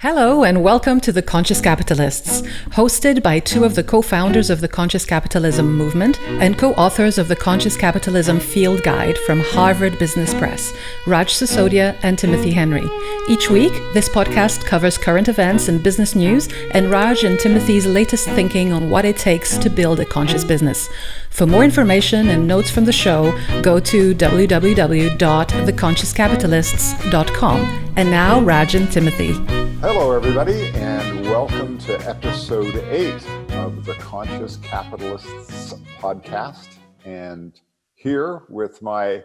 Hello and welcome to The Conscious Capitalists, hosted by two of the co-founders of the Conscious Capitalism movement and co-authors of the Conscious Capitalism Field Guide from Harvard Business Press, Raj Sisodia and Timothy Henry. Each week, this podcast covers current events and business news and Raj and Timothy's latest thinking on what it takes to build a conscious business. For more information and notes from the show, go to www.theconsciouscapitalists.com. And now, Raj and Timothy. Hello, everybody, and welcome to episode 8 of the Conscious Capitalists podcast. And here with my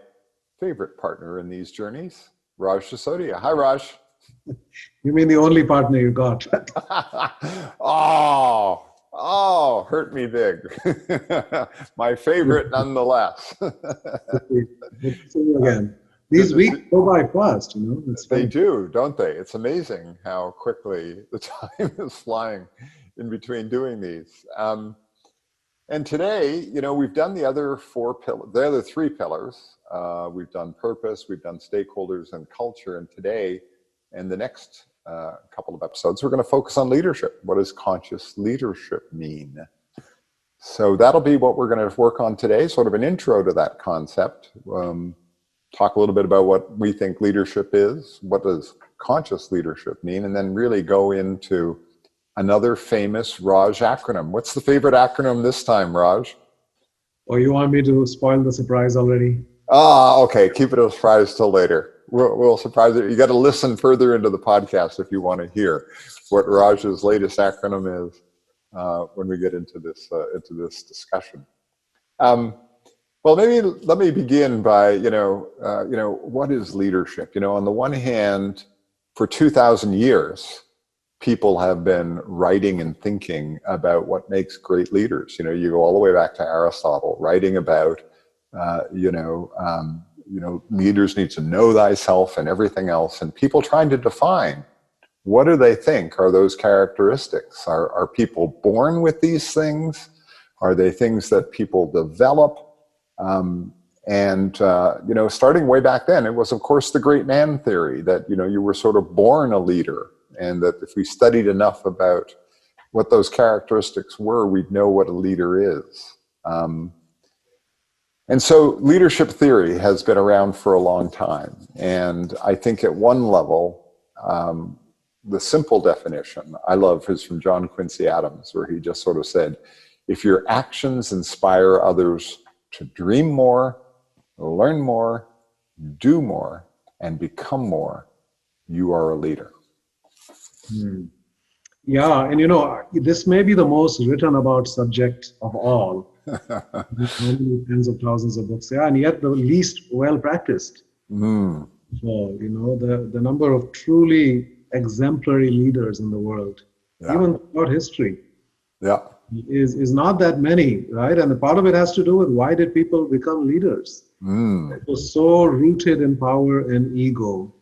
favorite partner in these journeys, Raj Sisodia. Hi, Raj. You mean the only partner you got? Oh, hurt me big. My favorite nonetheless. Good to see you again. These weeks go by fast, you know. They do, don't they? It's amazing how quickly the time is flying in between doing these. And today, you know, we've done the other 4 pillars, the other 3 pillars. We've done purpose, we've done stakeholders and culture. And today, and the next couple of episodes, we're going to focus on leadership. What does conscious leadership mean? So that'll be what we're going to work on today, sort of an intro to that concept. Talk a little bit about what we think leadership is, what does conscious leadership mean, and then really go into another famous Raj acronym. What's the favorite acronym this time, Raj? Or you want me to spoil the surprise already? Okay, keep it a surprise till later. We'll surprise you. You got to listen further into the podcast if you want to hear what Raj's latest acronym is when we get into this discussion. Well, maybe let me begin by, what is leadership? You know, on the one hand, for 2,000 years, people have been writing and thinking about what makes great leaders. You know, you go all the way back to Aristotle, writing about, leaders need to know thyself and everything else, and people trying to define what do they think are those characteristics? Are people born with these things? Are they things that people develop? Starting way back then, it was, of course, the great man theory that, you were sort of born a leader, and that if we studied enough about what those characteristics were, we'd know what a leader is. And so leadership theory has been around for a long time. And I think at one level, the simple definition I love is from John Quincy Adams, where he just sort of said, if your actions inspire others to dream more, learn more, do more, and become more, you are a leader. Yeah, and this may be the most written about subject of all. Tens of thousands of books, and yet the least well practiced. So, the number of truly exemplary leaders in the world, even throughout history. Is not that many, right? And the part of it has to do with why did people become leaders? It was so rooted in power and ego.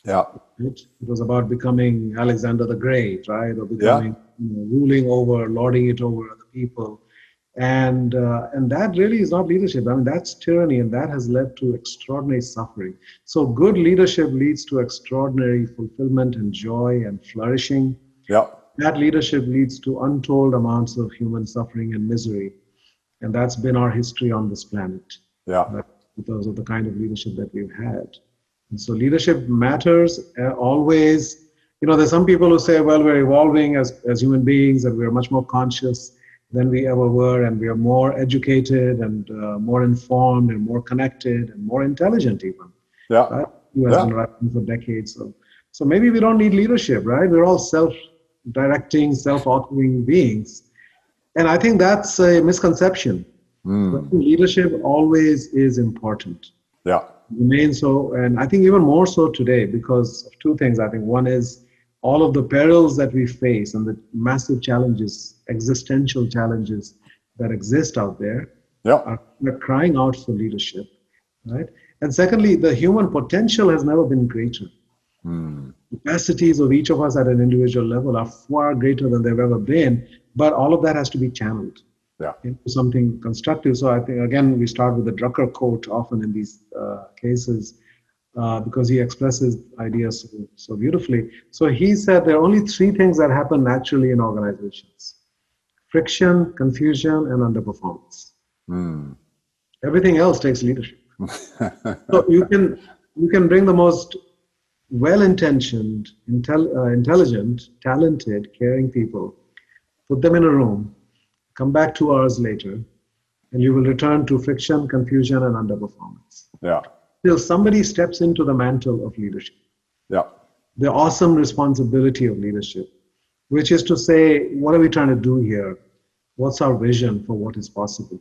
It was about becoming Alexander the Great, right? Or becoming, ruling over, lording it over other people. And that really is not leadership. I mean, that's tyranny, and that has led to extraordinary suffering. So good leadership leads to extraordinary fulfillment and joy and flourishing. That leadership leads to untold amounts of human suffering and misery. And that's been our history on this planet. Because of the kind of leadership that we've had. And so leadership matters always. There's some people who say, well, we're evolving as human beings, and we're much more conscious than we ever were, and we are more educated and more informed and more connected and more intelligent even. Right? Who has been writing for decades. So maybe we don't need leadership, right? We're all self-directing, self-authoring beings. And I think that's a misconception. Leadership always is important. Remains so, and I think even more so today because of 2 things. I think one is all of the perils that we face and the massive challenges, existential challenges that exist out there. We're crying out for leadership, right? And secondly, the human potential has never been greater. Capacities of each of us at an individual level are far greater than they've ever been, but all of that has to be channeled into something constructive. So I think, again, we start with the Drucker quote often in these cases. because he expresses ideas so beautifully. So he said there are only three things that happen naturally in organizations: friction, confusion, and underperformance. Everything else takes leadership. So you can bring the most well-intentioned, intelligent, talented, caring people, put them in a room, come back 2 hours later, and you will return to friction, confusion, and underperformance. Yeah. Till somebody steps into the mantle of leadership, Yeah. the awesome responsibility of leadership, which is to say, what are we trying to do here? What's our vision for what is possible?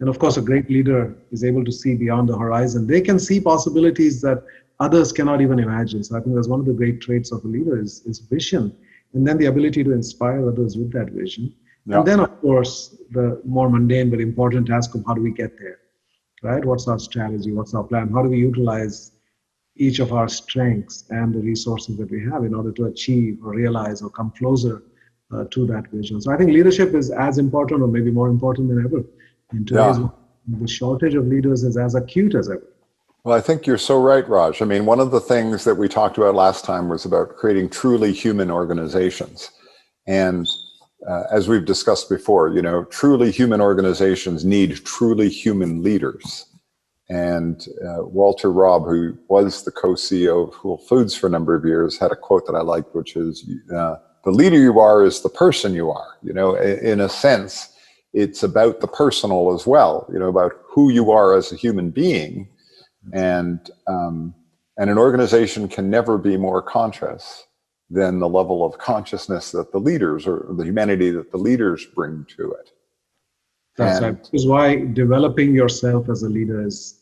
And of course, a great leader is able to see beyond the horizon. They can see possibilities that others cannot even imagine. So I think that's one of the great traits of a leader is vision, and then the ability to inspire others with that vision. Yeah. And then, of course, the more mundane but important task of how do we get there, right? What's our strategy? What's our plan? How do we utilize each of our strengths and the resources that we have in order to achieve or realize or come closer to that vision? So I think leadership is as important or maybe more important than ever. In today's world, the shortage of leaders is as acute as ever. Well, I think you're so right, Raj. I mean, one of the things that we talked about last time was about creating truly human organizations. And as we've discussed before, you know, truly human organizations need truly human leaders. And Walter Robb, who was the co-CEO of Whole Foods for a number of years, had a quote that I liked, which is, the leader you are is the person you are. You know, in a sense, it's about the personal as well, you know, about who you are as a human being. And an organization can never be more conscious than the level of consciousness that the leaders, or the humanity that the leaders bring to it. That's right. This is why developing yourself as a leader is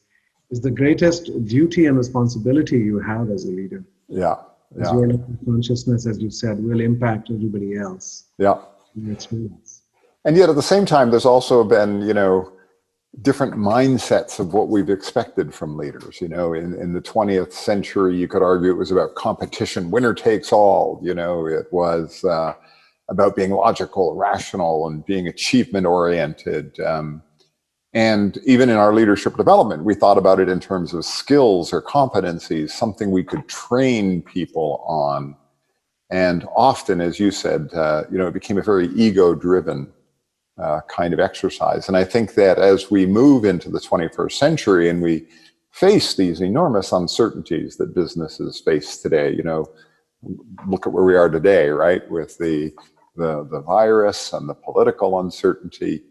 the greatest duty and responsibility you have as a leader. Yeah. As your consciousness, as you said, will impact everybody else. Yeah. In experience. And yet at the same time, there's also been, you know, different mindsets of what we've expected from leaders. You know, in the 20th century, you could argue it was about competition, winner takes all. You know, it was about being logical, rational, and being achievement oriented. And even in our leadership development, we thought about it in terms of skills or competencies, something we could train people on. And often, as you said, you know, it became a very ego-driven kind of exercise. And I think that as we move into the 21st century and we face these enormous uncertainties that businesses face today, you know, look at where we are today, right? With the virus and the political uncertainty,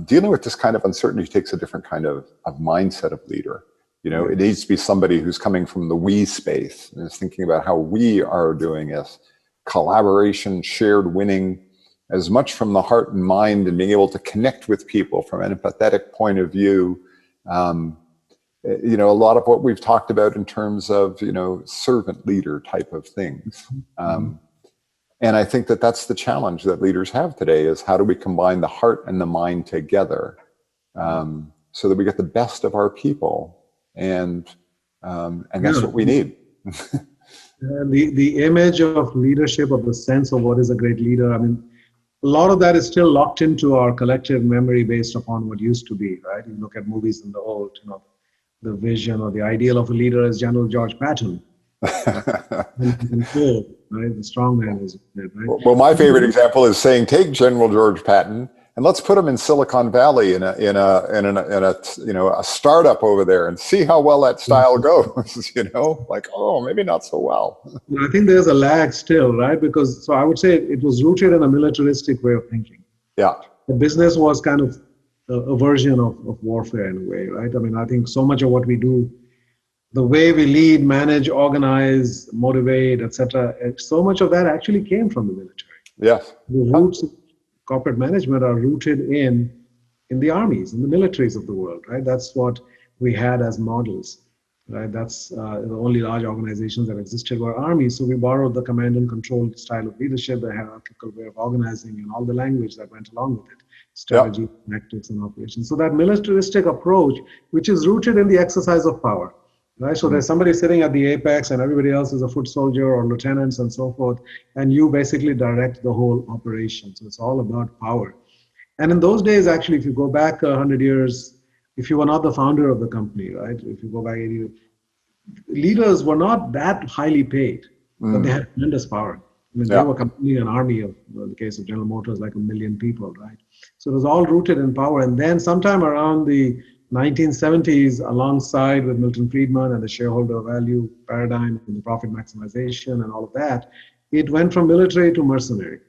dealing with this kind of uncertainty takes a different kind of mindset of leader. You know, it needs to be somebody who's coming from the we space and is thinking about how we are doing this. Collaboration, shared winning, as much from the heart and mind, and being able to connect with people from an empathetic point of view. You know, a lot of what we've talked about in terms of, you know, servant leader type of things. And I think that that's the challenge that leaders have today, is how do we combine the heart and the mind together so that we get the best of our people, and that's what we need. The image of leadership, of the sense of what is a great leader, I mean, a lot of that is still locked into our collective memory based upon what used to be, right? You look at movies in the old, you know, the vision or the ideal of a leader is General George Patton. Right? The strong man is right? Well, my favorite example is saying, take General George Patton and let's put him in Silicon Valley in a you know, a startup over there and see how well that style goes. You know, like, oh, maybe not so well. I think there's a lag still, right? Because so I would say it was rooted in a militaristic way of thinking. Yeah, the business was kind of a version of warfare in a way, right? I mean, I think so much of what we do, the way we lead, manage, organize, motivate, etc., so much of that actually came from the military. Yes. The roots of corporate management are rooted in the armies, in the militaries of the world, right? That's what we had as models, right? That's the only large organizations that existed were armies. So we borrowed the command and control style of leadership, the hierarchical way of organizing, and all the language that went along with it, strategy, tactics, and operations. So that militaristic approach, which is rooted in the exercise of power, right? So there's somebody sitting at the apex and everybody else is a foot soldier or lieutenants and so forth, and you basically direct the whole operation. So it's all about power. And in those days, actually, if you go back 100 years, if you were not the founder of the company, right? If you go back 80, leaders were not that highly paid, but they had tremendous power. I mean, they were commanding an army of, in the case of General Motors, like 1 million people, right? So it was all rooted in power. And then sometime around the 1970s, alongside with Milton Friedman and the shareholder value paradigm and the profit maximization and all of that, it went from military to mercenary.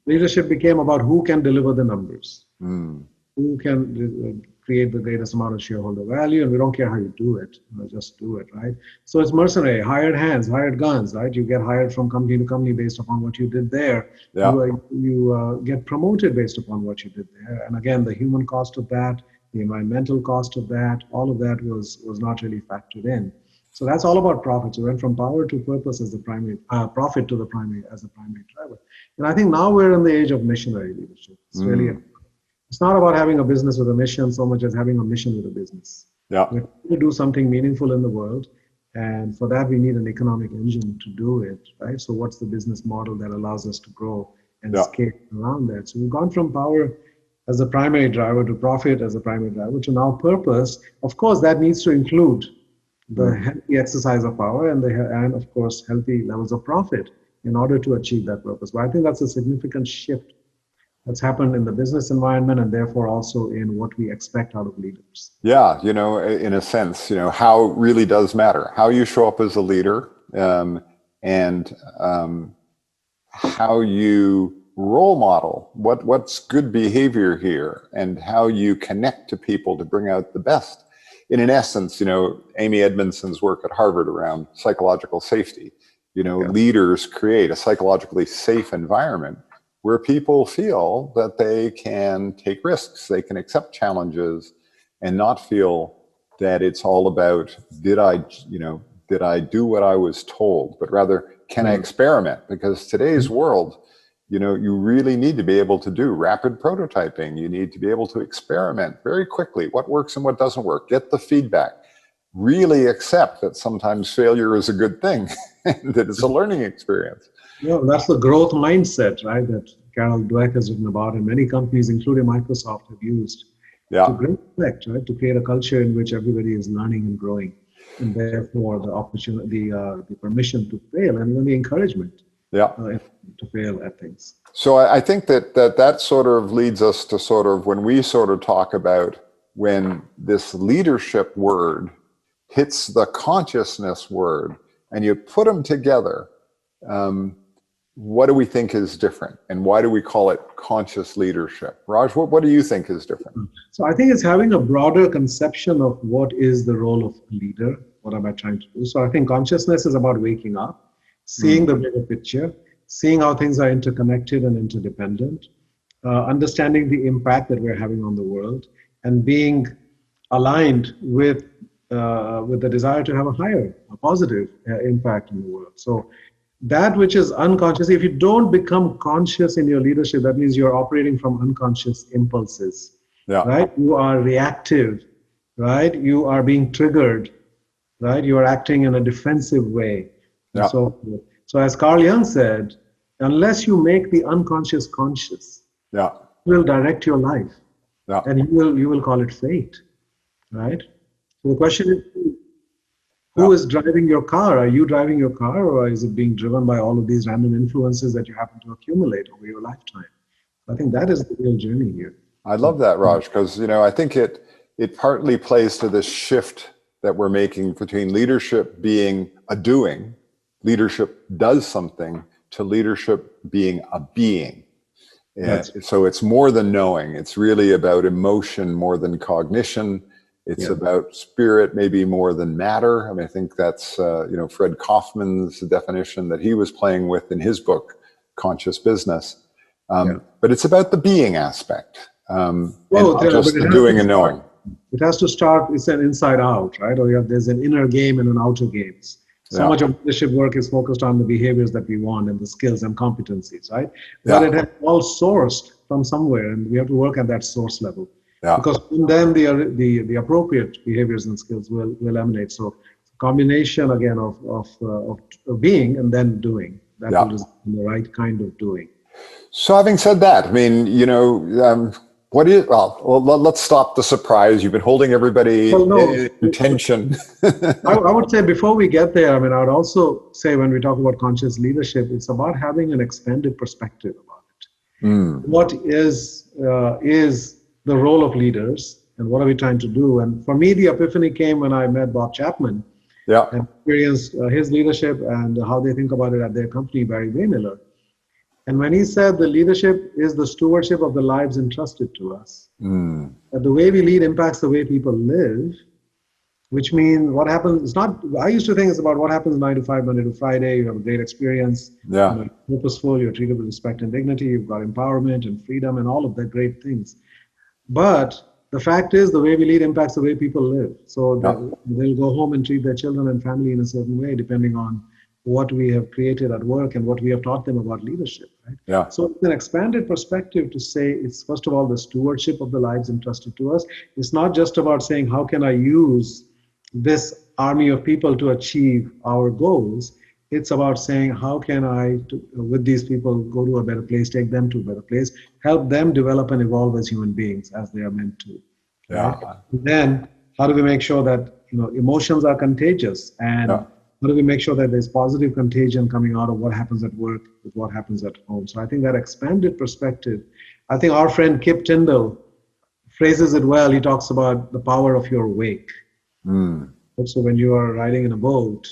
Leadership became about who can deliver the numbers, who can create the greatest amount of shareholder value, and we don't care how you do it, just do it, right? So it's mercenary, hired hands, hired guns, right? You get hired from company to company based upon what you did there. You get promoted based upon what you did there. And again, the human cost of that, the environmental cost of that, all of that was not really factored in. So that's all about profits. We went from power to purpose as the primary, profit to the primary as the primary driver. And I think now we're in the age of missionary leadership. It's really it's not about having a business with a mission so much as having a mission with a business. We're trying to do something meaningful in the world. And for that, we need an economic engine to do it, right? So what's the business model that allows us to grow and scale around that? So we've gone from power as a primary driver to profit as a primary driver to now purpose. Of course, that needs to include the healthy exercise of power and of course, healthy levels of profit in order to achieve that purpose. But I think that's a significant shift that's happened in the business environment and therefore also in what we expect out of leaders. Yeah, you know, in a sense, you know, how really does matter. How you show up as a leader and how you role model what's good behavior here and how you connect to people to bring out the best. In essence, you know, Amy Edmondson's work at Harvard around psychological safety, you know, leaders create a psychologically safe environment where people feel that they can take risks, they can accept challenges, and not feel that it's all about, did I do what I was told, but rather, can I experiment? Because today's world, you know, you really need to be able to do rapid prototyping. You need to be able to experiment very quickly, what works and what doesn't work, get the feedback, really accept that sometimes failure is a good thing, and that it's a learning experience. Yeah, that's the growth mindset, right, that Carol Dweck has written about, and many companies, including Microsoft, have used to great effect, right, to create a culture in which everybody is learning and growing, and therefore the opportunity, the permission to fail, and even the encouragement to fail at things. So I think that sort of leads us to sort of when we sort of talk about when this leadership word hits the consciousness word, and you put them together. What do we think is different, and why do we call it conscious leadership? Raj, what do you think is different? So I think it's having a broader conception of what is the role of a leader. What am I trying to do? So I think consciousness is about waking up, seeing the bigger picture, seeing how things are interconnected and interdependent, understanding the impact that we're having on the world, and being aligned with the desire to have a positive impact in the world. So that which is unconscious, if you don't become conscious in your leadership, that means you're operating from unconscious impulses, right? You are reactive, right? You are being triggered, right? You are acting in a defensive way. And so as Carl Jung said, unless you make the unconscious conscious, it will direct your life, and you will call it fate, right? So the question is, who is driving your car? Are you driving your car, or is it being driven by all of these random influences that you happen to accumulate over your lifetime? I think that is the real journey here. I love that, Raj, because, you know, I think it partly plays to this shift that we're making between leadership being a doing, leadership does something, to leadership being a being. So it's more than knowing. It's really about emotion more than cognition. It's about spirit, maybe more than matter. I mean, I think that's, you know, Fred Kaufman's definition that he was playing with in his book, Conscious Business. But it's about the being aspect, and not just the doing and knowing. It has to start, it's an inside out, right? Or there's an inner game and an outer game. So much of leadership work is focused on the behaviors that we want and the skills and competencies, right? But it has all sourced from somewhere, and we have to work at that source level. Because then the appropriate behaviors and skills will emanate. So combination again of being and then doing, that will result in the right kind of doing. So having said that, I mean, you know, let's stop the surprise. You've been holding everybody in tension. I would say before we get there, I mean, I would also say when we talk about conscious leadership, it's about having an expanded perspective about it. What is the role of leaders and what are we trying to do? And for me, the epiphany came when I met Bob Chapman and experienced his leadership and how they think about it at their company, Barry Wehmiller. And when he said the leadership is the stewardship of the lives entrusted to us, that the way we lead impacts the way people live, which means what happens, it's not, I used to think it's about what happens 9 to 5, Monday to Friday, you have a great experience, you're purposeful, you're treated with respect and dignity, you've got empowerment and freedom and all of the great things. But the fact is the way we lead impacts the way people live. So they'll go home and treat their children and family in a certain way, depending on what we have created at work and what we have taught them about leadership. Right? So it's an expanded perspective to say it's first of all the stewardship of the lives entrusted to us. It's not just about saying how can I use this army of people to achieve our goals. It's about saying how can I, with these people, go to a better place, take them to a better place, help them develop and evolve as human beings as they are meant to. Right? Then how do we make sure that emotions are contagious, and how do we make sure that there's positive contagion coming out of what happens at work with what happens at home? So I think that expanded perspective, I think our friend Kip Tindall phrases it well. He talks about the power of your wake. So when you are riding in a boat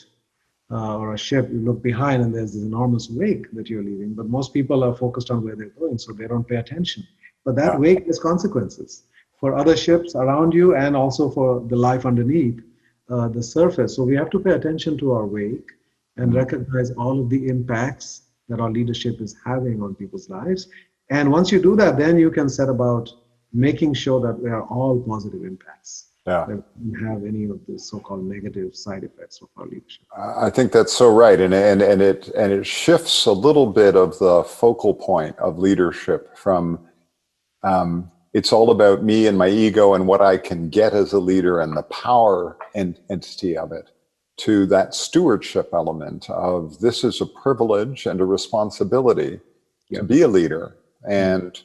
or a ship, you look behind and there's this enormous wake that you're leaving. But most people are focused on where they're going, so they don't pay attention. But that wake has consequences for other ships around you and also for the life underneath the surface. So we have to pay attention to our wake and recognize all of the impacts that our leadership is having on people's lives. And once you do that, then you can set about making sure that they are all positive impacts. That we don't have any of the so-called negative side effects of our leadership. I think that's so right, and it shifts a little bit of the focal point of leadership from it's all about me and my ego and what I can get as a leader and the power and entity of it, to that stewardship element of this is a privilege and a responsibility to be a leader. And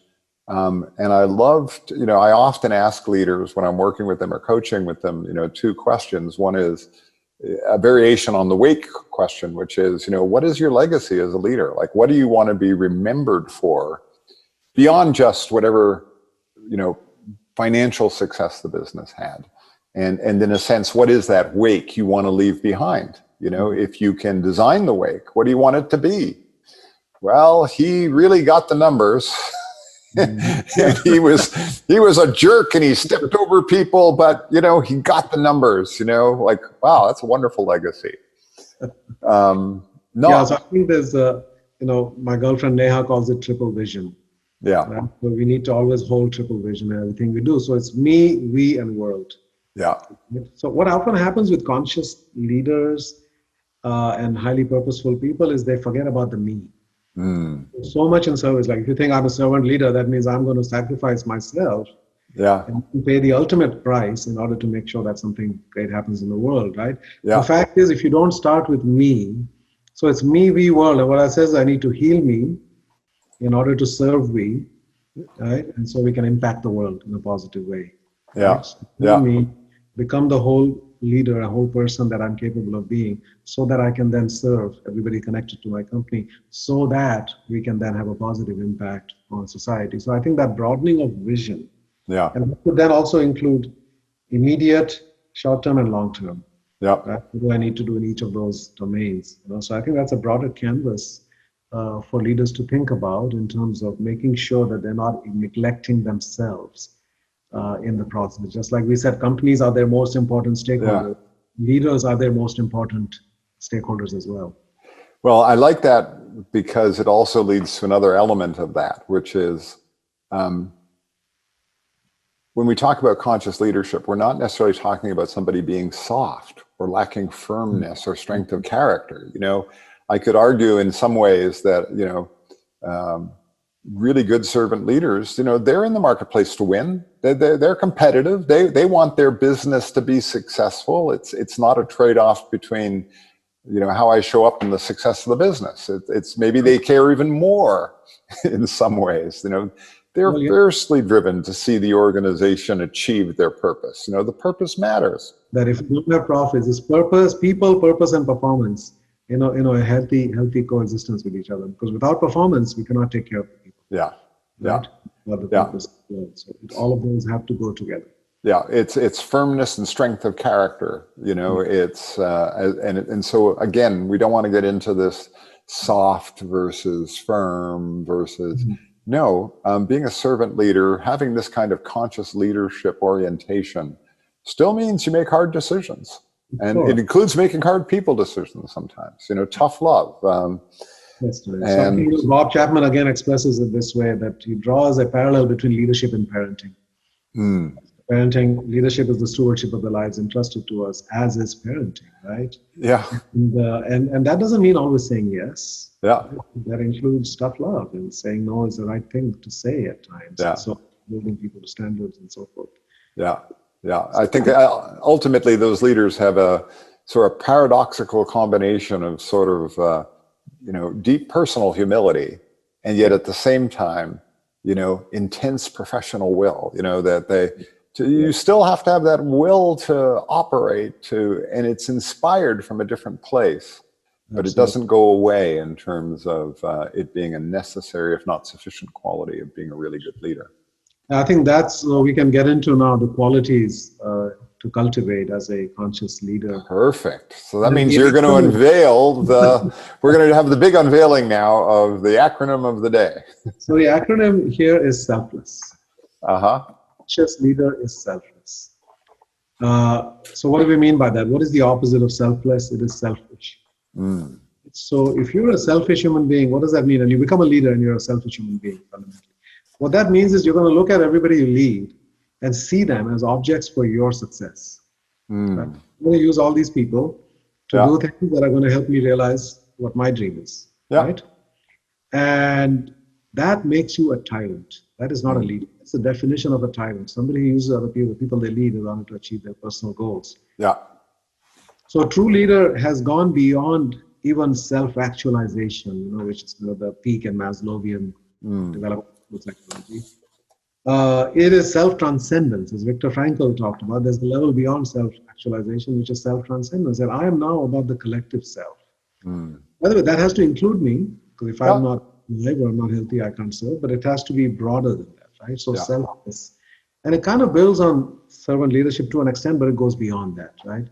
I loved, I often ask leaders when I'm working with them or coaching with them, two questions. One is a variation on the wake question, which is, what is your legacy as a leader? Like, what do you want to be remembered for beyond just whatever, financial success the business had? And in a sense, what is that wake you want to leave behind? If you can design the wake, what do you want it to be? Well, he really got the numbers. he was a jerk and he stepped over people, but he got the numbers. Like, wow, that's a wonderful legacy. So I think there's my girlfriend Neha calls it triple vision. Right? So we need to always hold triple vision in everything we do. So it's me, we, and world. So what often happens with conscious leaders and highly purposeful people is they forget about the me. So much in service. Like if you think I'm a servant leader, that means I'm going to sacrifice myself and pay the ultimate price in order to make sure that something great happens in the world, right? The fact is, if you don't start with me, so it's me, we, world. And what I says, I need to heal me in order to serve we, right? And so we can impact the world in a positive way. Right? So me, become the whole leader, a whole person that I'm capable of being, so that I can then serve everybody connected to my company, so that we can then have a positive impact on society. So I think that broadening of vision, and that could then also include immediate, short-term, and long-term. Right? What do I need to do in each of those domains? So I think that's a broader canvas for leaders to think about in terms of making sure that they're not neglecting themselves in the process. Just like we said, companies are their most important stakeholders. Leaders are their most important stakeholders as well. Well, I like that because it also leads to another element of that, which is when we talk about conscious leadership, we're not necessarily talking about somebody being soft or lacking firmness or strength of character. I could argue in some ways that, really good servant leaders, they're in the marketplace to win. They're competitive. They want their business to be successful. It's not a trade-off between, how I show up in the success of the business. It's maybe they care even more in some ways. They're Well, yeah, fiercely driven to see the organization achieve their purpose. You know, the purpose matters. that if you don't have profits, it's purpose, people, purpose, and performance. A healthy coexistence with each other. Because without performance, we cannot take care of the people. Yeah. Right? But the Yeah. purpose. So all of those have to go together. Yeah, it's firmness and strength of character. You know, it's and so again, we don't want to get into this soft versus firm versus. No, being a servant leader, having this kind of conscious leadership orientation, still means you make hard decisions, and it includes making hard people decisions sometimes. You know, tough love. Yes, something Bob Chapman again expresses it this way, that he draws a parallel between leadership and parenting. Parenting, leadership is the stewardship of the lives entrusted to us, as is parenting, right? Yeah. And that doesn't mean always saying yes. Yeah. That includes tough love, and saying no is the right thing to say at times. Yeah. So moving people to standards and so forth. Yeah. Yeah. I think ultimately those leaders have a sort of paradoxical combination of sort of, deep personal humility, and yet at the same time, intense professional will, you still have to have that will to operate and it's inspired from a different place, but Absolutely. It doesn't go away in terms of it being a necessary, if not sufficient quality of being a really good leader. I think that's we can get into now the qualities to cultivate as a conscious leader. Perfect. So that means you're going to unveil we're going to have the big unveiling now of the acronym of the day. So the acronym here is SELFLESS. Conscious leader is selfless. So what do we mean by that? What is the opposite of selfless? It is selfish. So if you're a selfish human being, what does that mean? And you become a leader and you're a selfish human being, fundamentally. What that means is you're going to look at everybody you lead and see them as objects for your success. Right? I'm going to use all these people to do things that are going to help me realize what my dream is. Right? And that makes you a tyrant. That is not a leader. It's the definition of a tyrant. Somebody who uses other people, the people they lead, in order to achieve their personal goals. Yeah. So a true leader has gone beyond even self-actualization, which is the peak in Maslowian development psychology. It is self-transcendence, as Viktor Frankl talked about. There's the level beyond self-actualization, which is self-transcendence. And I am now about the collective self. By the way, that has to include me, because if I'm not alive or I'm not healthy, I can't serve, but it has to be broader than that, right? So selfless. And it kind of builds on servant leadership to an extent, but it goes beyond that, right?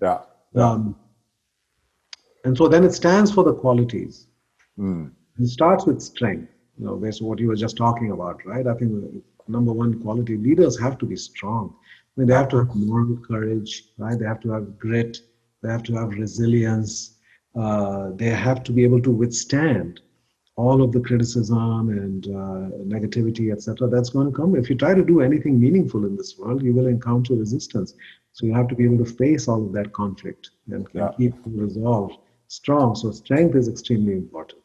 And so then it stands for the qualities. It starts with strength. Based on what you were just talking about, right? I think the number one quality, leaders have to be strong. I mean, they have to have moral courage, right? They have to have grit. They have to have resilience. They have to be able to withstand all of the criticism and negativity, etc. That's going to come. If you try to do anything meaningful in this world, you will encounter resistance. So you have to be able to face all of that conflict and keep the resolve strong. So strength is extremely important.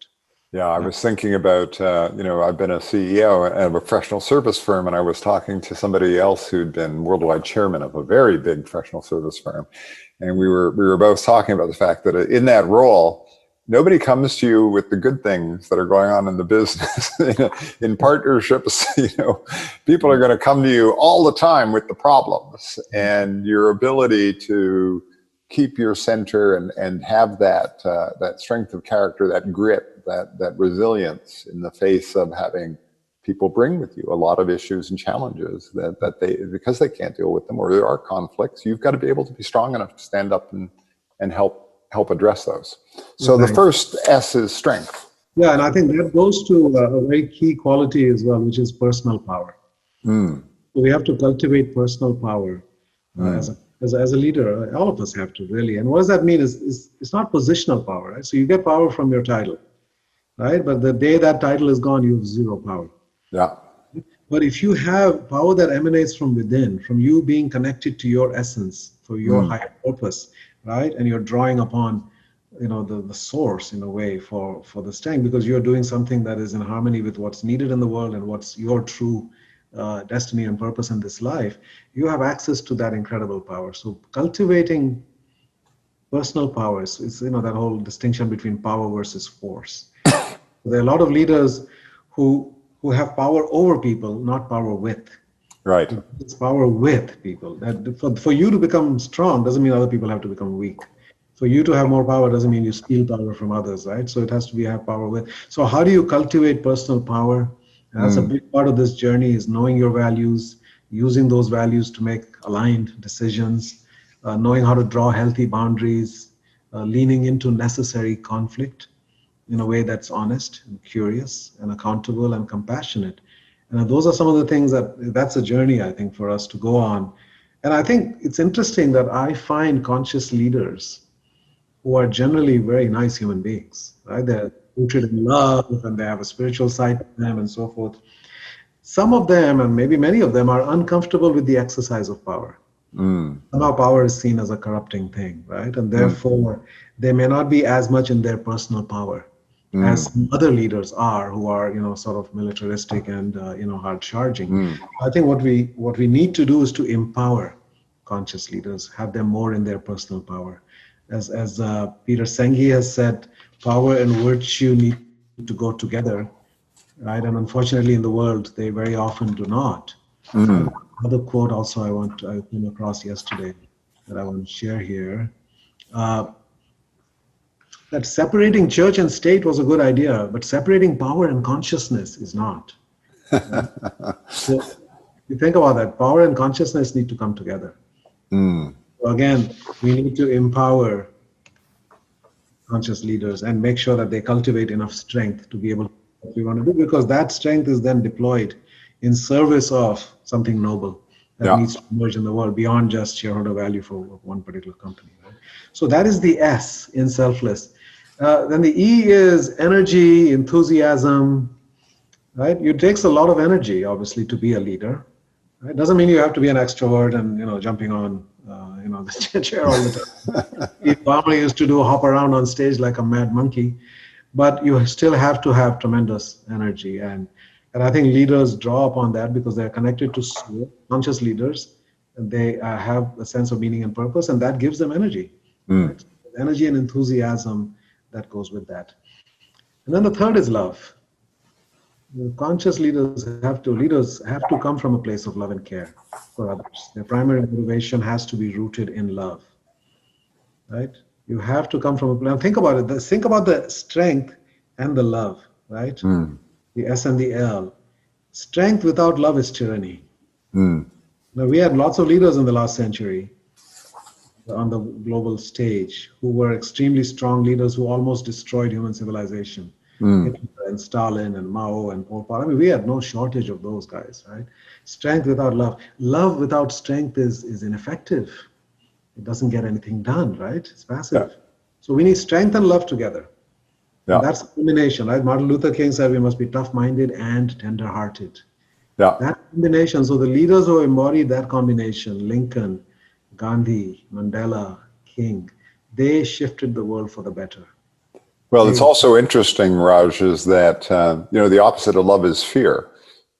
Yeah, I was thinking about, I've been a CEO of a professional service firm, and I was talking to somebody else who'd been worldwide chairman of a very big professional service firm. And we were both talking about the fact that in that role, nobody comes to you with the good things that are going on in the business. In partnerships, people are going to come to you all the time with the problems, and your ability to keep your center and have that strength of character, that grit, that resilience in the face of having people bring with you a lot of issues and challenges that they, because they can't deal with them, or there are conflicts, you've got to be able to be strong enough to stand up and help address those. So the first S is strength. Yeah, and I think that goes to a very key quality as well, which is personal power. So we have to cultivate personal power as a leader. All of us have to, really. And what does that mean is it's not positional power, right? So you get power from your title, right? But the day that title is gone, you have zero power. Yeah. But if you have power that emanates from within, from you being connected to your essence, for your higher purpose, right? And you're drawing upon, the source in a way for the strength, because you're doing something that is in harmony with what's needed in the world and what's your true destiny and purpose in this life, you have access to that incredible power. So cultivating personal power is that whole distinction between power versus force. There are a lot of leaders who who have power over people, not power with. Right. It's power with people. That for you to become strong doesn't mean other people have to become weak. For you to have more power doesn't mean you steal power from others, right? So it has to be have power with. So how do you cultivate personal power? And that's a big part of this journey, is knowing your values, using those values to make aligned decisions, knowing how to draw healthy boundaries, leaning into necessary conflict in a way that's honest and curious and accountable and compassionate. And those are some of the things that's a journey, I think, for us to go on. And I think it's interesting that I find conscious leaders who are generally very nice human beings, right? They're rooted in love and they have a spiritual side to them and so forth. Some of them, and maybe many of them, are uncomfortable with the exercise of power. Somehow power is seen as a corrupting thing, right? And therefore, they may not be as much in their personal power as other leaders are, who are, sort of militaristic and, hard charging. I think what we need to do is to empower conscious leaders, have them more in their personal power. As Peter Senge has said, power and virtue need to go together, right? And unfortunately, in the world, they very often do not. Another quote also I came across yesterday that I want to share here. That separating church and state was a good idea, but separating power and consciousness is not. Right? So you think about that, power and consciousness need to come together. So again, we need to empower conscious leaders and make sure that they cultivate enough strength to be able to do what we want to do, because that strength is then deployed in service of something noble that needs to emerge in the world beyond just shareholder value for one particular company. Right? So that is the S in selfless. Then the E is energy, enthusiasm, right? It takes a lot of energy, obviously, to be a leader. Right? Doesn't mean you have to be an extrovert and, jumping on, the chair all the time. Obama used to hop around on stage like a mad monkey, but you still have to have tremendous energy. And I think leaders draw upon that because they're connected to soul, conscious leaders, and they have a sense of meaning and purpose, and that gives them energy. Right? Energy and enthusiasm that goes with that. And then the third is love. Conscious leaders have to come from a place of love and care for others. Their primary motivation has to be rooted in love. Right? You have to come from a place. Think about it. Think about the strength and the love. Right? The S and the L. Strength without love is tyranny. Now, we had lots of leaders in the last century on the global stage who were extremely strong leaders who almost destroyed human civilization. Hitler and Stalin and Mao and Pol Pot. I mean, we had no shortage of those guys, right? Strength without love. Love without strength is ineffective. It doesn't get anything done, right? It's passive. Yeah. So we need strength and love together. Yeah. And that's a combination, right? Martin Luther King said we must be tough-minded and tender-hearted. Yeah. That combination, so the leaders who embodied that combination, Lincoln, Gandhi, Mandela, King, they shifted the world for the better. Well, it's also interesting, Raj, is that, the opposite of love is fear.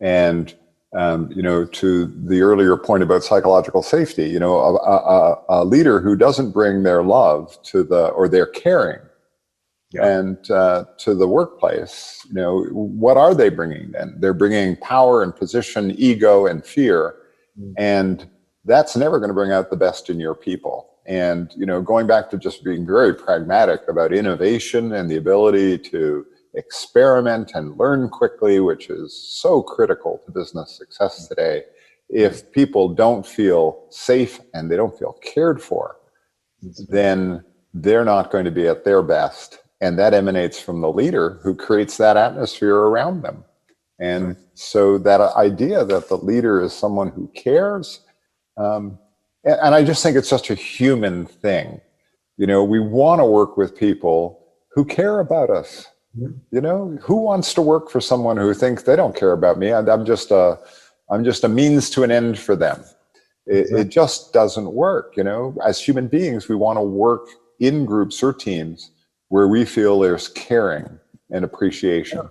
And, to the earlier point about psychological safety, a leader who doesn't bring their love or their caring and to the workplace, what are they bringing then? They're bringing power and position, ego and fear. And that's never going to bring out the best in your people. And, going back to just being very pragmatic about innovation and the ability to experiment and learn quickly, which is so critical to business success today. If people don't feel safe and they don't feel cared for, then they're not going to be at their best. And that emanates from the leader who creates that atmosphere around them. And so that idea that the leader is someone who cares, and I just think it's such a human thing. We want to work with people who care about us. Who wants to work for someone who thinks they don't care about me and I'm just a means to an end for them? It just doesn't work. As human beings, we want to work in groups or teams where we feel there's caring and appreciation.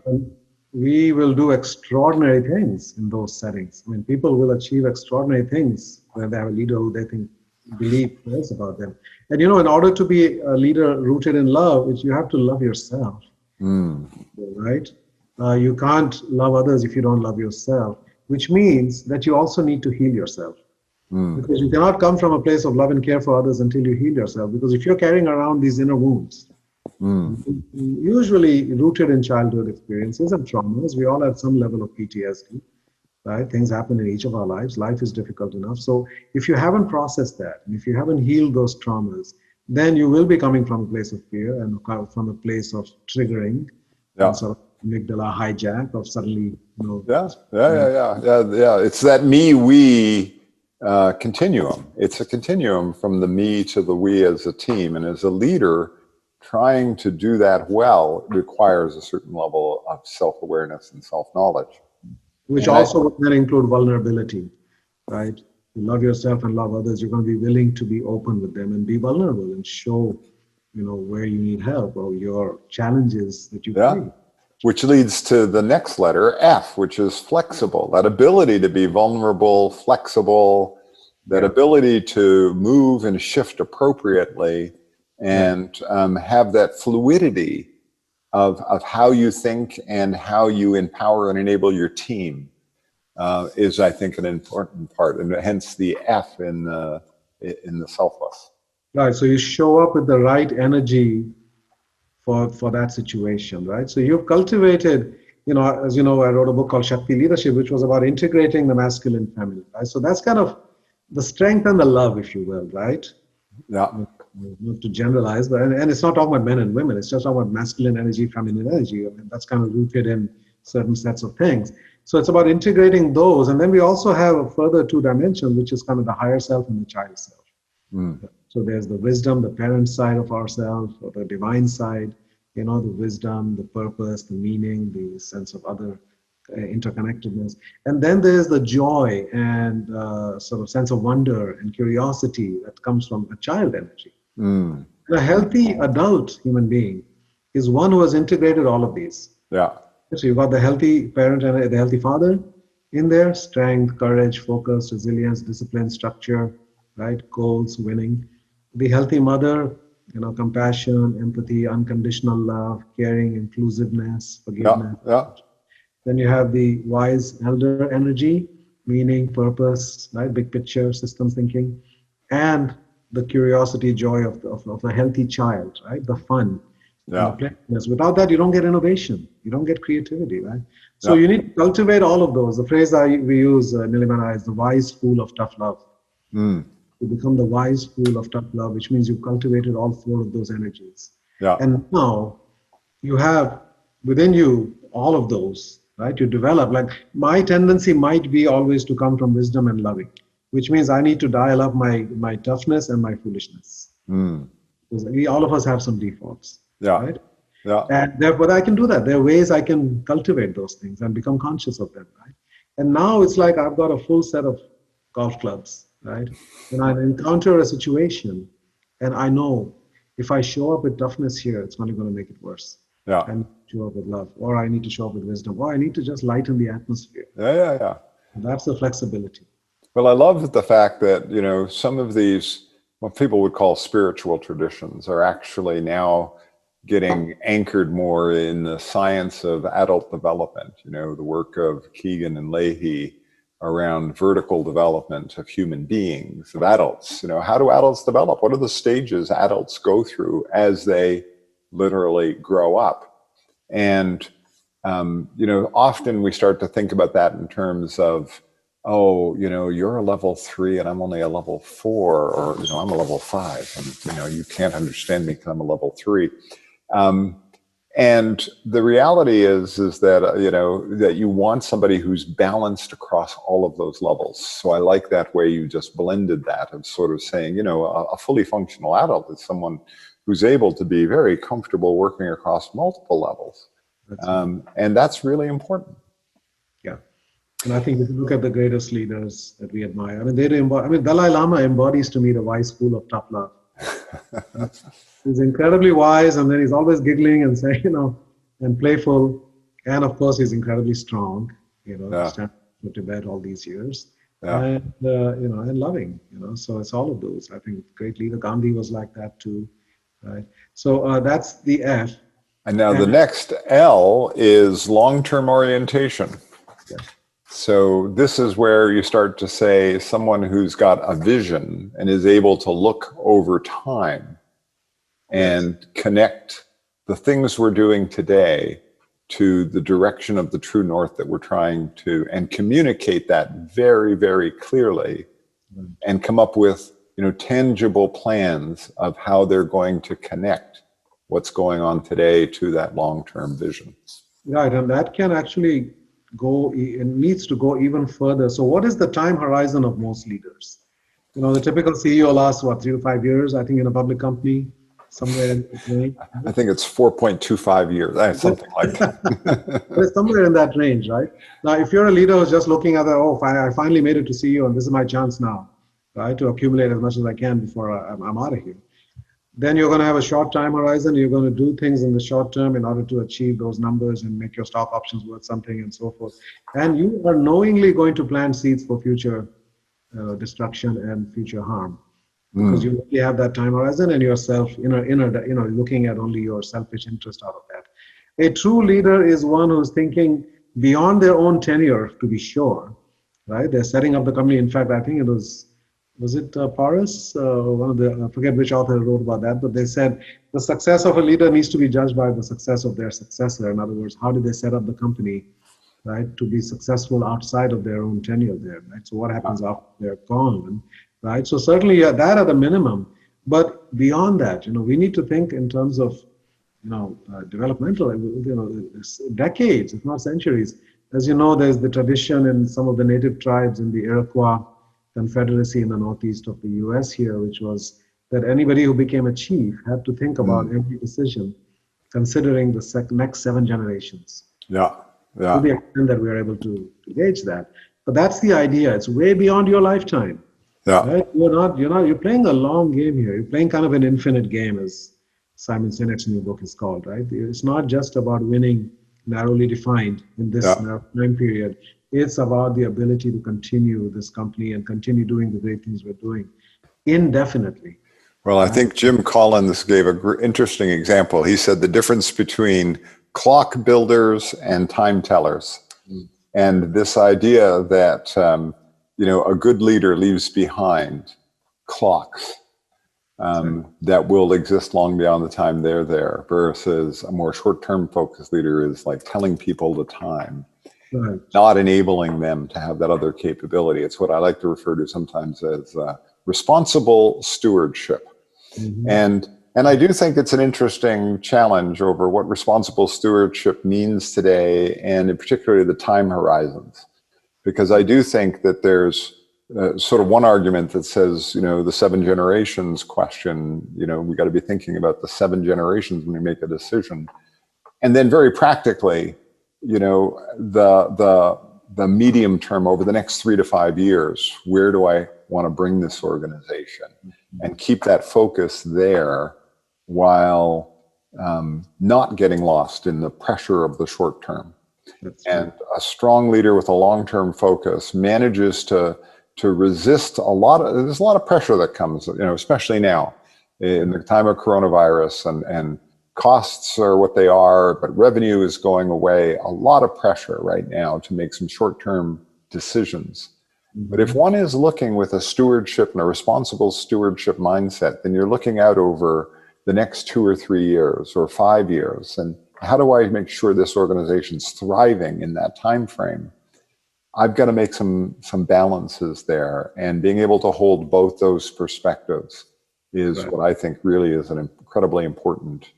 We will do extraordinary things in those settings. I mean, people will achieve extraordinary things when they have a leader who they believe cares about them. And in order to be a leader rooted in love, you have to love yourself, right? You can't love others if you don't love yourself, which means that you also need to heal yourself. Because you cannot come from a place of love and care for others until you heal yourself. Because if you're carrying around these inner wounds, usually rooted in childhood experiences and traumas, we all have some level of PTSD, right? Things happen in each of our lives. Life is difficult enough. So if you haven't processed that, and if you haven't healed those traumas, then you will be coming from a place of fear and from a place of triggering and sort of amygdala hijack of suddenly, Yeah. It's that me-we continuum. It's a continuum from the me to the we as a team. And as a leader, trying to do that well requires a certain level of self-awareness and self-knowledge. Which also would then include vulnerability, right? You love yourself and love others, you're going to be willing to be open with them and be vulnerable and show, where you need help or your challenges that you face. Which leads to the next letter, F, which is flexible. That ability to be vulnerable, flexible, that ability to move and shift appropriately and have that fluidity of how you think and how you empower and enable your team is, I think, an important part, and hence the F in the selfless. Right. So you show up with the right energy for that situation, right? So you've cultivated, as you know, I wrote a book called S.E.L.F.L.E.S.S, Leadership, which was about integrating the masculine feminine, right? So that's kind of the strength and the love, if you will, right? Yeah. Not to generalize, but and it's not talking about men and women. It's just talking about masculine energy, feminine energy. I mean, that's kind of rooted in certain sets of things. So it's about integrating those, and then we also have a further two dimensions, which is kind of the higher self and the child self. So there's the wisdom, the parent side of ourselves, or the divine side. The wisdom, the purpose, the meaning, the sense of other interconnectedness. And then there's the joy and sort of sense of wonder and curiosity that comes from a child energy. A healthy adult human being is one who has integrated all of these. Yeah. So you've got the healthy parent and the healthy father in there: strength, courage, focus, resilience, discipline, structure, right? Goals, winning. The healthy mother, compassion, empathy, unconditional love, caring, inclusiveness, forgiveness. Then you have the wise elder energy, meaning, purpose, right? Big picture, systems thinking, and the curiosity, joy of a healthy child, right? The fun. And the playfulness. Without that, you don't get innovation. You don't get creativity, right? So you need to cultivate all of those. The phrase we use, Nilima and I, is the wise school of tough love. You become the wise school of tough love, which means you've cultivated all four of those energies. And now you have within you all of those, right? You develop, like my tendency might be always to come from wisdom and loving, which means I need to dial up my toughness and my foolishness. Because all of us have some defaults, right? And therefore I can do that. There are ways I can cultivate those things and become conscious of them, right? And now it's like I've got a full set of golf clubs, right? When I encounter a situation and I know if I show up with toughness here, it's only going to make it worse. I need to show up with love, or I need to show up with wisdom, or I need to just lighten the atmosphere. And that's the flexibility. Well, I love the fact that, some of these, what people would call spiritual traditions, are actually now getting anchored more in the science of adult development, the work of Keegan and Leahy around vertical development of human beings, of adults. How do adults develop? What are the stages adults go through as they literally grow up? And, often we start to think about that in terms of, you're a level 3 and I'm only a level 4, or, I'm a level 5 and, you can't understand me because I'm a level 3. And the reality is that, that you want somebody who's balanced across all of those levels. So I like that way you just blended that of sort of saying, a fully functional adult is someone who's able to be very comfortable working across multiple levels. And that's really important. Yeah. And I think if you look at the greatest leaders that we admire, Dalai Lama embodies to me the wise school of tough love. He's incredibly wise, and then he's always giggling and saying, and playful. And of course, he's incredibly strong, standing for Tibet all these years. And, and loving, so it's all of those. I think great leader Gandhi was like that too, right? So that's the F. And now the next L is long-term orientation. So this is where you start to say someone who's got a vision and is able to look over time and connect the things we're doing today to the direction of the true north that we're trying to, and communicate that very, very clearly, and come up with, tangible plans of how they're going to connect what's going on today to that long-term vision. Right, and that can actually go, it needs to go even further. So what is the time horizon of most leaders? The typical CEO lasts, 3 to 5 years, I think, in a public company, somewhere in that range. I think it's 4.25 years, something like that. But it's somewhere in that range, right? Now, if you're a leader who's just looking at I finally made it to CEO and this is my chance now, right, to accumulate as much as I can before I'm out of here. Then you're going to have a short time horizon. You're going to do things in the short term in order to achieve those numbers and make your stock options worth something and so forth. And you are knowingly going to plant seeds for future destruction and future harm, because you only have that time horizon and yourself, looking at only your selfish interest out of that. A true leader is one who's thinking beyond their own tenure, to be sure, right? They're setting up the company. In fact, I think it was it Paris? One of the, I forget which author wrote about that, but they said the success of a leader needs to be judged by the success of their successor. In other words, how did they set up the company, right, to be successful outside of their own tenure there, right? So what happens after they're gone, right? So certainly that at the minimum, but beyond that, we need to think in terms of, developmental, decades, if not centuries. As you know, there's the tradition in some of the native tribes in the Iroquois Confederacy in the northeast of the US here, which was that anybody who became a chief had to think about every decision, considering the next 7 generations. Yeah. To the extent that we are able to gauge that. But that's the idea. It's way beyond your lifetime. Yeah. Right? You're playing a long game here. You're playing kind of an infinite game, as Simon Sinek's new book is called, right? It's not just about winning narrowly defined in this narrow time period. It's about the ability to continue this company and continue doing the great things we're doing indefinitely. Well, I think Jim Collins gave an interesting example. He said the difference between clock builders and time tellers, and this idea that a good leader leaves behind clocks that will exist long beyond the time they're there, versus a more short-term focused leader is like telling people the time. Right. Not enabling them to have that other capability. It's what I like to refer to sometimes as responsible stewardship. And I do think it's an interesting challenge over what responsible stewardship means today, and in particular the time horizons. Because I do think that there's sort of one argument that says, the 7 generations question, we got to be thinking about the 7 generations when we make a decision. And then very practically, the medium term over the next 3 to 5 years, where do I want to bring this organization, and keep that focus there while not getting lost in the pressure of the short term. And a strong leader with a long-term focus manages to resist there's a lot of pressure that comes, especially now in the time of coronavirus, and costs are what they are, but revenue is going away. A lot of pressure right now to make some short-term decisions. But if one is looking with a stewardship and a responsible stewardship mindset, then you're looking out over the next 2 or 3 years or 5 years. And how do I make sure this organization's thriving in that time frame? I've got to make some balances there, and being able to hold both those perspectives is what I think really is an incredibly important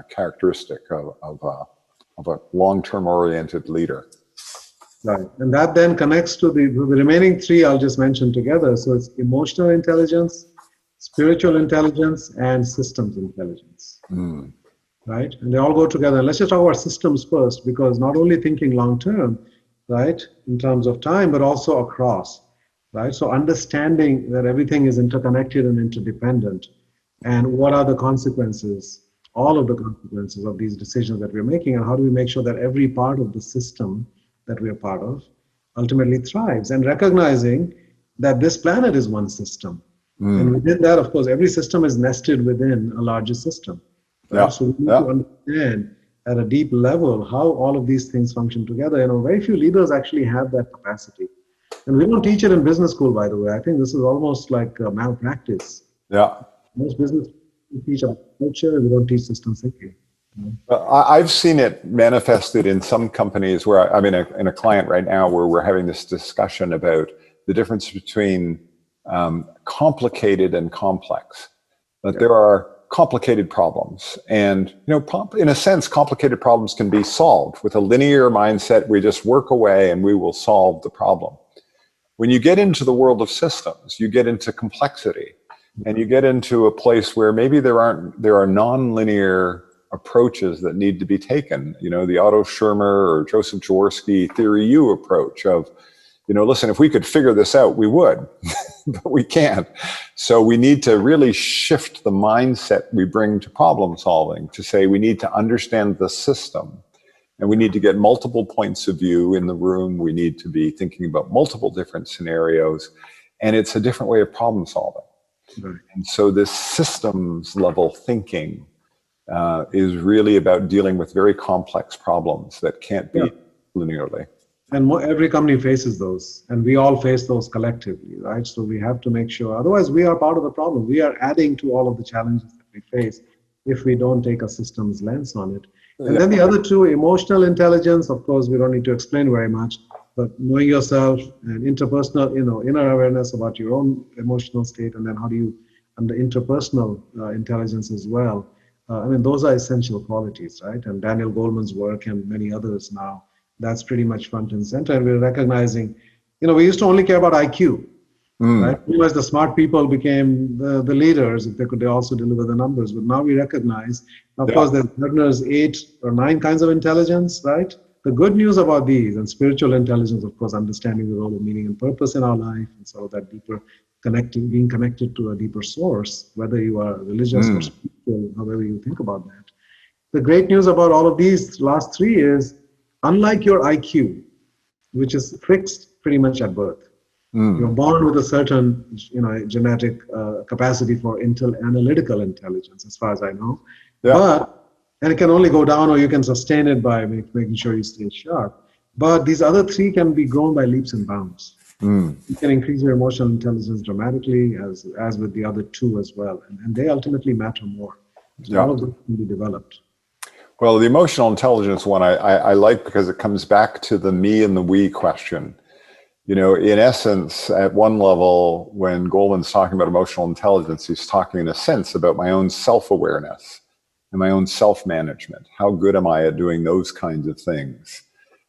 characteristic of a long-term oriented leader. Right, and that then connects to the remaining 3 I'll just mention together. So it's emotional intelligence, spiritual intelligence, and systems intelligence. Right, and they all go together. Let's just talk about systems first, because not only thinking long-term, right, in terms of time, but also across. Right, so understanding that everything is interconnected and interdependent, and what are the consequences, all of the consequences of these decisions that we're making, and how do we make sure that every part of the system that we're part of ultimately thrives, and recognizing that this planet is one system. And within that, of course, every system is nested within a larger system. Right? So we need to understand at a deep level how all of these things function together. Very few leaders actually have that capacity. And we don't teach it in business school, by the way. I think this is almost like a malpractice. Yeah. Most business teach about culture, we don't teach system thinking. I've seen it manifested in some companies where I'm in a client right now where we're having this discussion about the difference between complicated and complex. That there are complicated problems, and in a sense, complicated problems can be solved with a linear mindset. We just work away and we will solve the problem. When you get into the world of systems, you get into complexity, and you get into a place where maybe there are non-linear approaches that need to be taken. The Otto Schirmer or Joseph Jaworski theory U approach of, listen, if we could figure this out, we would, but we can't. So we need to really shift the mindset we bring to problem solving to say we need to understand the system, and we need to get multiple points of view in the room. We need to be thinking about multiple different scenarios, and it's a different way of problem solving. Right. And so this systems level thinking is really about dealing with very complex problems that can't be linearly. And every company faces those, and we all face those collectively, right? So we have to make sure, otherwise we are part of the problem. We are adding to all of the challenges that we face if we don't take a systems lens on it. And then the other two, emotional intelligence, of course, we don't need to explain very much, but knowing yourself and interpersonal, inner awareness about your own emotional state, and then how do you, and the interpersonal intelligence as well. Those are essential qualities, right? And Daniel Goleman's work and many others now, that's pretty much front and center. And we're recognizing, we used to only care about IQ, right? Pretty much the smart people became the leaders if they also deliver the numbers. But now we recognize, of course, there's Gardner's 8 or 9 kinds of intelligence, right? The good news about these, and spiritual intelligence, of course, understanding the role of meaning and purpose in our life, and so that deeper being connected to a deeper source, whether you are religious or spiritual, however you think about that. The great news about all of these last 3 is, unlike your IQ, which is fixed pretty much at birth, you're born with a certain, genetic capacity for analytical intelligence, as far as I know. And it can only go down, or you can sustain it by making sure you stay sharp. But these other 3 can be grown by leaps and bounds. You can increase your emotional intelligence dramatically, as with the other 2 as well, and they ultimately matter more. So all of them can be developed. Well, the emotional intelligence one I like because it comes back to the me and the we question. In essence, at one level, when Goleman's talking about emotional intelligence, he's talking in a sense about my own self-awareness and my own self-management. How good am I at doing those kinds of things?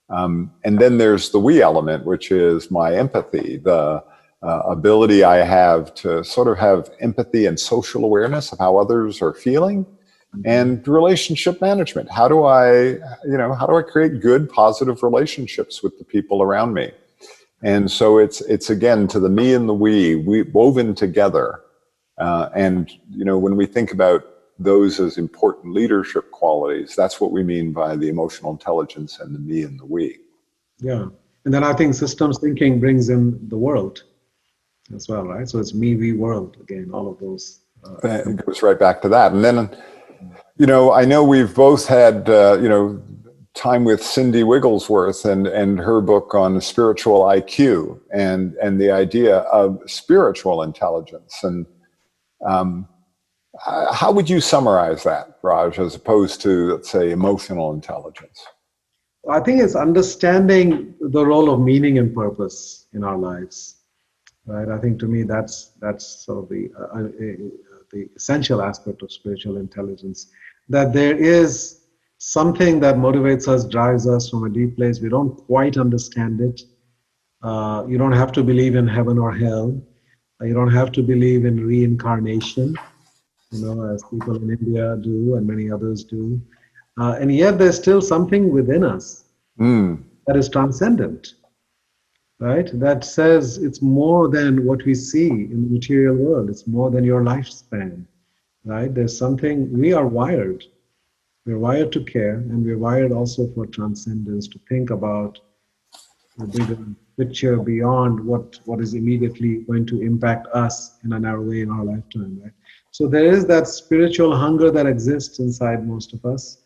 And then there's the we element, which is my empathy, the ability I have to sort of have empathy and social awareness of how others are feeling. And relationship management. How do I create good, positive relationships with the people around me? And so it's again, to the me and the we woven together. And when we think about those as important leadership qualities, that's what we mean by the emotional intelligence and the me and the we. Yeah. And then I think systems thinking brings in the world as well, right? So it's me, we, world, again, all of those. It goes right back to that. And then, I know we've both had, time with Cindy Wigglesworth and her book on spiritual IQ and the idea of spiritual intelligence. And how would you summarize that, Raj, as opposed to, let's say, emotional intelligence? I think it's understanding the role of meaning and purpose in our lives, right? I think to me that's sort of the essential aspect of spiritual intelligence, that there is something that motivates us, drives us from a deep place. We don't quite understand it. You don't have to believe in heaven or hell. You don't have to believe in reincarnation, as people in India do and many others do. And yet there's still something within us that is transcendent, right? That says it's more than what we see in the material world. It's more than your lifespan, right? There's something, we are wired. We're wired to care, and we're wired also for transcendence, to think about the bigger picture beyond what is immediately going to impact us in a narrow way in our lifetime, right? So there is that spiritual hunger that exists inside most of us.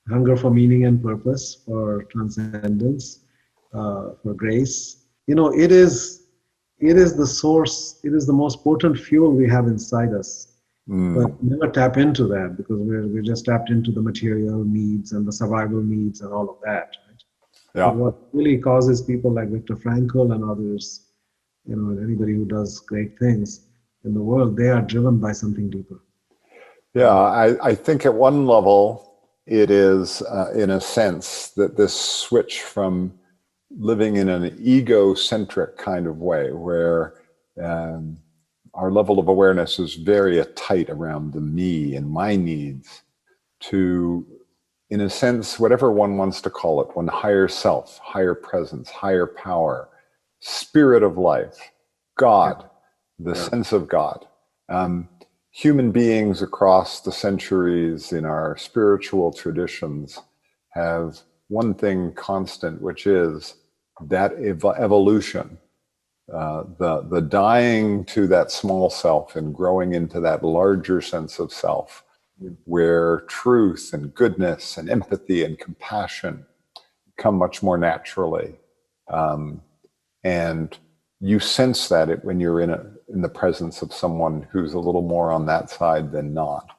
hunger for meaning and purpose, for transcendence, for grace. It is the source, it is the most potent fuel we have inside us. But never tap into that because we're just tapped into the material needs and the survival needs and all of that. Right? Yeah. But what really causes people like Viktor Frankl and others, and anybody who does great things in the world, they are driven by something deeper. Yeah, I think at one level, it is, in a sense, that this switch from living in an egocentric kind of way, where our level of awareness is very tight around the me and my needs, to, in a sense, whatever one wants to call it, one higher self, higher presence, higher power, spirit of life, God, the sense of God. Human beings across the centuries in our spiritual traditions have one thing constant, which is that evolution, the dying to that small self and growing into that larger sense of self, where truth and goodness and empathy and compassion come much more naturally. And you sense that when you're in the presence of someone who's a little more on that side than not.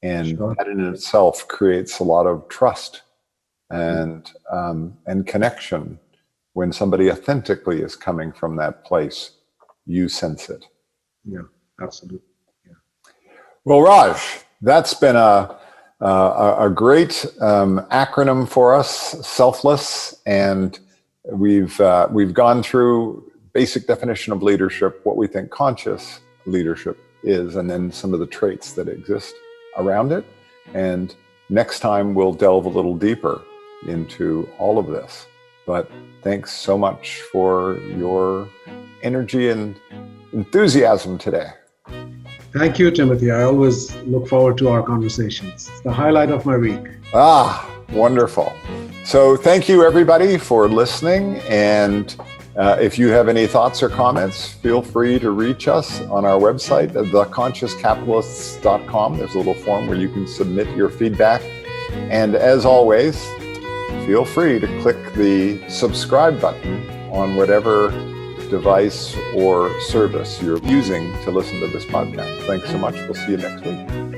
And Sure. that in itself creates a lot of trust and connection. When somebody authentically is coming from that place, you sense it. Yeah, absolutely. Yeah. Well, Raj, that's been a great acronym for us, Selfless, and we've gone through basic definition of leadership, what we think conscious leadership is, and then some of the traits that exist around it. And next time we'll delve a little deeper into all of this. But thanks so much for your energy and enthusiasm today. Thank you, Timothy. I always look forward to our conversations. It's the highlight of my week. Wonderful. So thank you, everybody, for listening. And if you have any thoughts or comments, feel free to reach us on our website at theconsciouscapitalists.com. There's a little form where you can submit your feedback. And as always, feel free to click the subscribe button on whatever device or service you're using to listen to this podcast. Thanks so much. We'll see you next week.